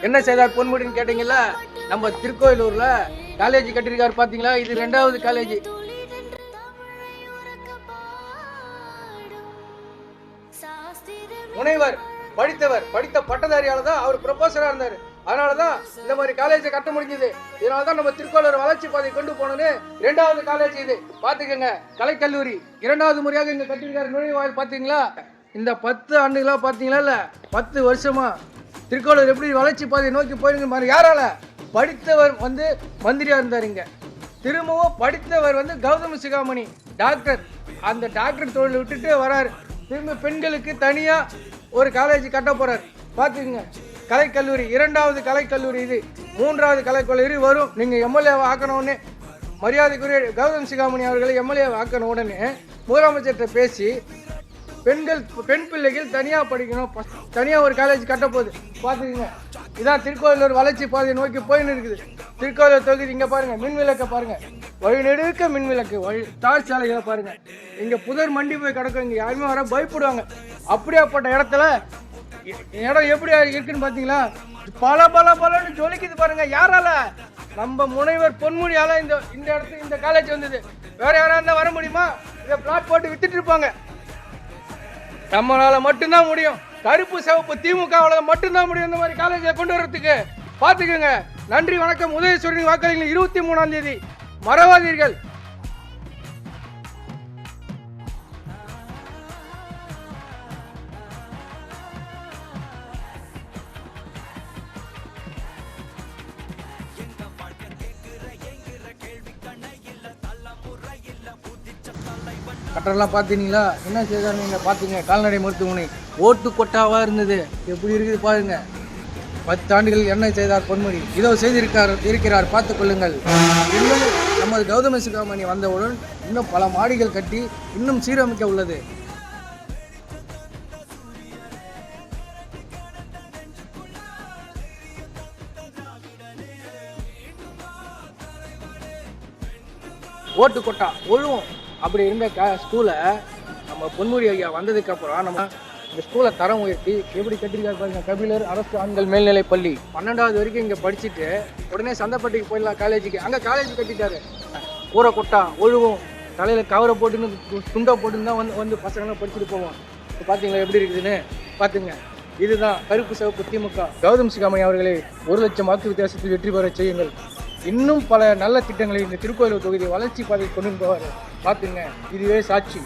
என்ன செய்தார் பொன்முடின்னு கேட்டீங்கல்ல, நம்ம திருக்கோயிலூர்ல காலேஜ் கட்டிருக்காரு பாத்தீங்களா? இது 2வது காலேஜ். முனைவர் படித்தவர், படித்த பட்டதாரியால தான் அவர் ப்ரொபோசரா இருந்தாரு. அதனாலதான் இந்த மாதிரி காலேஜை கட்ட முடிஞ்சது. இதனாலதான் நம்ம திருக்கோயிலூர் வளர்ச்சி பாதை கொண்டு போனது 2வது காலேஜ் இது. பாத்துக்கங்க, கலைக்கல்லூரி 2வது முறையாக இங்க கட்டிருக்காரு. நுழைவாயில் பாத்தீங்களா? இந்த 10 ஆண்டுகளா பாத்தீங்களா இல்ல 10 வருஷமா திருக்கோயிலூர் எப்படி வளர்ச்சி பாதையை நோக்கி போயிருங்க பாருங்க. யாரால? படித்தவர் வந்து மந்திரியா இருந்தார். இங்க திரும்பவும் படித்தவர் வந்து கௌதம சிகாமணி டாக்டர். அந்த டாக்டர் தொழில் விட்டுட்டு வராரு. திரும்ப பெண்களுக்கு தனியா ஒரு காலேஜ் கட்ட போறாரு. பாத்துக்கங்க, கலைக்கல்லூரி 2வது கலைக்கல்லூரி இது. 3வது கலைக்கல்லூரி வரும். நீங்க எம்எல்ஏ ஆக்கணும்னு மரியாதைக்குரிய கௌதம் சிகாமணி அவர்களை எம்எல்ஏ ஆக்கணும் உடனே முதலமைச்சர்கிட்ட பேசி பெண் பிள்ளைகள் தனியா படிக்கணும், தனியா ஒரு காலேஜ் கட்ட போகுது. பாத்துக்கங்க, இதான் திருக்கோயிலூர் வளர்ச்சி பாதையை நோக்கி போயின்னு இருக்குது. திருக்கோயிலூர் தொகுதி இங்க பாருங்க, மின் விளக்க பாருங்க, வழி நெடுக்க மின் விளக்கு, தார் சாலைகளை பாருங்க. இங்க புதர் மண்டி போய் கிடக்கும். இங்க யாருமே வர பயப்படுவாங்க. அப்படியாப்பட்ட இடத்துல இடம் எப்படி இருக்குன்னு பாத்தீங்களா? பல பல பலன்னு ஜொலிக்குது பாருங்க. யாரால? நம்ம முனைவர் பொன்முடியால இந்த இடத்துக்கு இந்த காலேஜ் வந்தது. வேற யாரா இருந்தா வர முடியுமா? இதை பிளாட் போட்டு வித்துட்டு இருப்பாங்க. நம்மளால மட்டும்தான் முடியும். கருப்பு சிவப்பு திமுக மட்டும்தான் முடியும் இந்த மாதிரி காலேஜை கொண்டு வர்றதுக்கு. பாத்துக்கோங்க. நன்றி, வணக்கம். உதயசூரியன் வாக்களிகள் 23ஆம் தேதி மறவாதீர்கள். கட்டடெல்லாம் பார்த்தீங்களா? என்ன செய்தார் நீங்கள் பாத்தீங்க? கால்நடை மருத்துவமனை ஓட்டு கொட்டாவா இருந்தது. எப்படி இருக்குது பாருங்க. 10 ஆண்டுகள் என்ன செய்தார் பொன்முடி? இதோ இருக்கிறார், பார்த்துக் கொள்ளுங்கள். இன்னும் நமது கௌதம சிகாமணி வந்தவுடன் இன்னும் பல மாடிகள் கட்டி இன்னும் சீரமைக்க உள்ளது. ஓட்டு கொட்டா ஒழுவும் அப்படி இருந்த ஸ்கூலை நம்ம பொன்முடி ஐயா வந்ததுக்கு அப்புறம் நம்ம இந்த ஸ்கூலை தரம் உயர்த்தி எப்படி கட்டிருக்காரு பாருங்க. கபிலர் அரசு ஆண்கள் மேல்நிலை பள்ளி 12வது வரைக்கும் இங்கே படிச்சுட்டு உடனே சந்தைப்பட்டிக்கு போயிடலாம் காலேஜுக்கு. அங்கே காலேஜ் கட்டிட்டாரு. கூரை கொட்டா ஒழுவும், தலையில் கவரை போட்டுன்னு துண்டை போட்டுன்னு தான் வந்து பசங்களாம் படிச்சுட்டு போவோம். இப்போ பார்த்தீங்களா எப்படி இருக்குதுன்னு? பார்த்துங்க, இதுதான் கருப்பு சிவப்பு திமுக. கௌதம் சிகாமணி அவர்களை 1,00,000 வாக்கு வித்தியாசத்தில் வெற்றி பெற செய்யுங்கள். இன்னும் பல நல்ல திட்டங்களை இந்த திருக்கோயிலூர் தொகுதி வளர்ச்சி பாதை கொண்டு போவார். பார்த்துங்க, இதுவே சாட்சி.